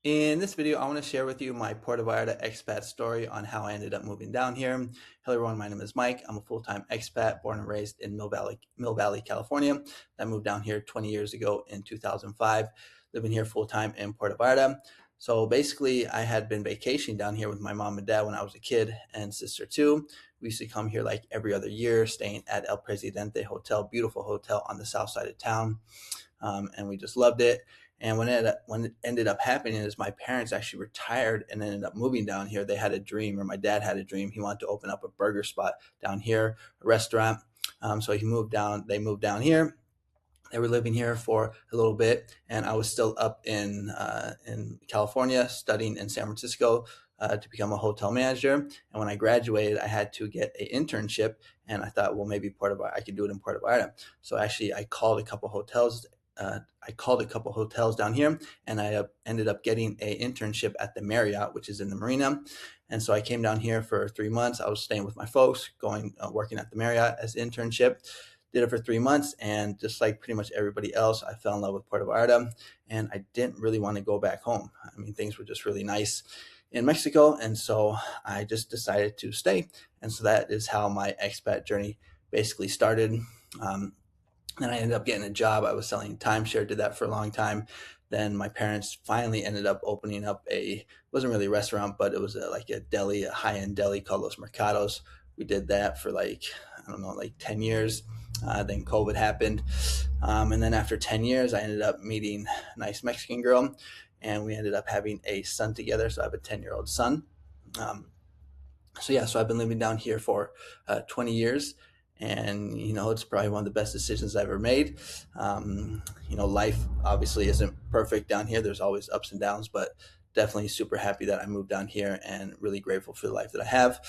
In this video, I want to share with you my Puerto Vallarta expat story on how I ended up moving down here. Hello everyone, my name is Mike. I'm a full-time expat born and raised in Mill Valley, California. I moved down here 20 years ago in 2005, living here full-time in Puerto Vallarta. So basically, I had been vacationing down here with my mom and dad when I was a kid and sister too. We used to come here like every other year, staying at El Presidente Hotel, beautiful hotel on the south side of town. And we just loved it. And when it ended up happening is my parents actually retired and ended up moving down here. They had a dream, or my dad had a dream. He wanted to open up a burger spot down here, a restaurant. So he moved down. They moved down here. They were living here for a little bit, and I was still up in California studying in San Francisco to become a hotel manager. And when I graduated, I had to get an internship, and I thought, well, maybe I could do it in Puerto Vallarta. So actually, I called a couple hotels. Down here, and I ended up getting a internship at the Marriott, which is in the marina. And so I came down here for 3 months. I was staying with my folks, working at the Marriott as an internship. Did it for 3 months, and just like pretty much everybody else, I fell in love with Puerto Vallarta, and I didn't really want to go back home. I mean, things were just really nice in Mexico, and so I just decided to stay. And so that is how my expat journey basically started. Then I ended up getting a job. I was selling timeshare, did that for a long time. Then my parents finally ended up opening up it wasn't really a restaurant, but it was like a deli, a high-end deli called Los Mercados. We did that for like, I don't know, like 10 years. Then COVID happened. And then after 10 years, I ended up meeting a nice Mexican girl, and we ended up having a son together. So I have a 10-year-old son. Um, so I've been living down here for 20 years, and it's probably one of the best decisions I ever made. Life obviously isn't perfect down here. There's always ups and downs, but definitely super happy that I moved down here and really grateful for the life that I have.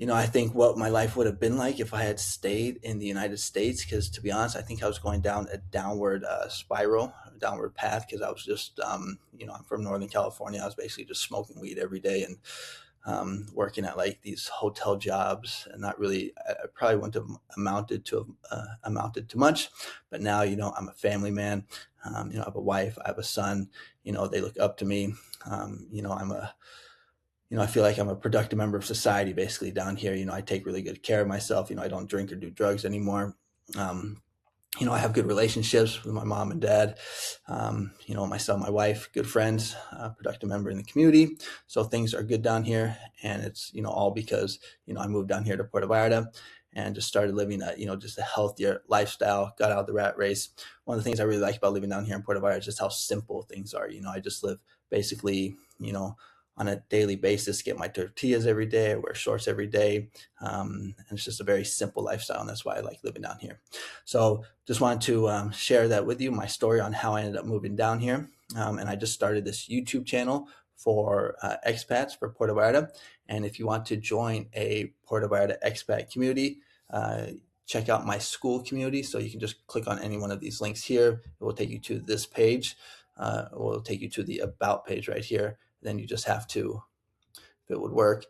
I think what my life would have been like if I had stayed in the United States, because to be honest, I think I was going down a downward spiral, a downward path, because I was just, I'm from Northern California. I was basically just smoking weed every day and working at like these hotel jobs, and not really, I probably wouldn't have amounted to much. But now, I'm a family man. I have a wife, I have a son. They look up to me. I'm a I feel like I'm a productive member of society basically down here. I take really good care of myself. I don't drink or do drugs anymore. Um, I have good relationships with my mom and dad. My son, my wife, good friends, productive member in the community. So things are good down here, and it's all because I moved down here to Puerto Vallarta and just started living just a healthier lifestyle. Got out of the rat race. One of the things I really like about living down here in Puerto Vallarta is just how simple things are. I just live basically on a daily basis, get my tortillas every day, I wear shorts every day. And it's just a very simple lifestyle, and that's why I like living down here. So just wanted to share that with you, my story on how I ended up moving down here. And I just started this YouTube channel for expats for Puerto Vallarta. And if you want to join a Puerto Vallarta expat community, check out my school community. So you can just click on any one of these links here. It will take you to this page. It will take you to the About page right here. Then you just have to, if it would work, it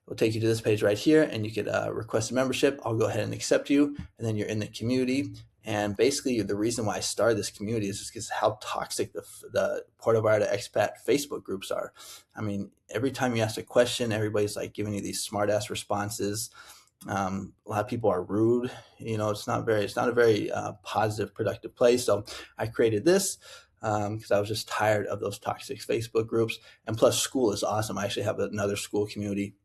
will take you to this page right here, and you could request a membership. I'll go ahead and accept you, and then you're in the community. And basically, the reason why I started this community is just because how toxic the Puerto Vallarta expat Facebook groups are. I mean, every time you ask a question, everybody's like giving you these smart ass responses. A lot of people are rude. It's not a very positive, productive place. So I created this because I was just tired of those toxic Facebook groups. And plus, school is awesome. I actually have another school community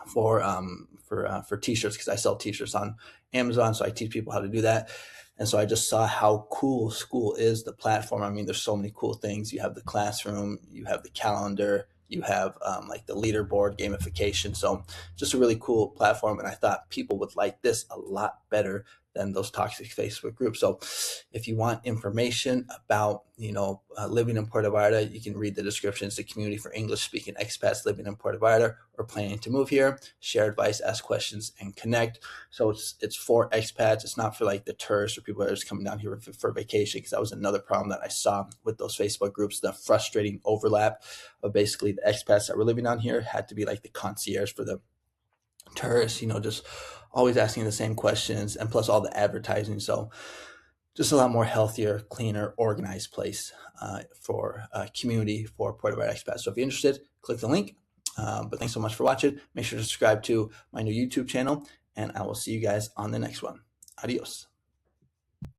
for t-shirts, because I sell t-shirts on Amazon, so I teach people how to do that. And so I just saw how cool school is, the platform. I mean, there's so many cool things. You have the classroom, you have the calendar, you have like the leaderboard gamification. So just a really cool platform. And I thought people would like this a lot better than those toxic Facebook groups. So if you want information about, living in Puerto Vallarta, you can read the description. It's a community for English speaking expats living in Puerto Vallarta or planning to move here. Share advice, ask questions, and connect. So it's for expats. It's not for like the tourists or people that are just coming down here for vacation, because that was another problem that I saw with those Facebook groups. The frustrating overlap of basically the expats that were living down here had to be like the concierge for the tourists, just always asking the same questions, and plus all the advertising. So just a lot more healthier, cleaner, organized place for community for Puerto Vallarta expats. So if you're interested, click the link. But thanks so much for watching. Make sure to subscribe to my new YouTube channel, and I will see you guys on the next one. Adios.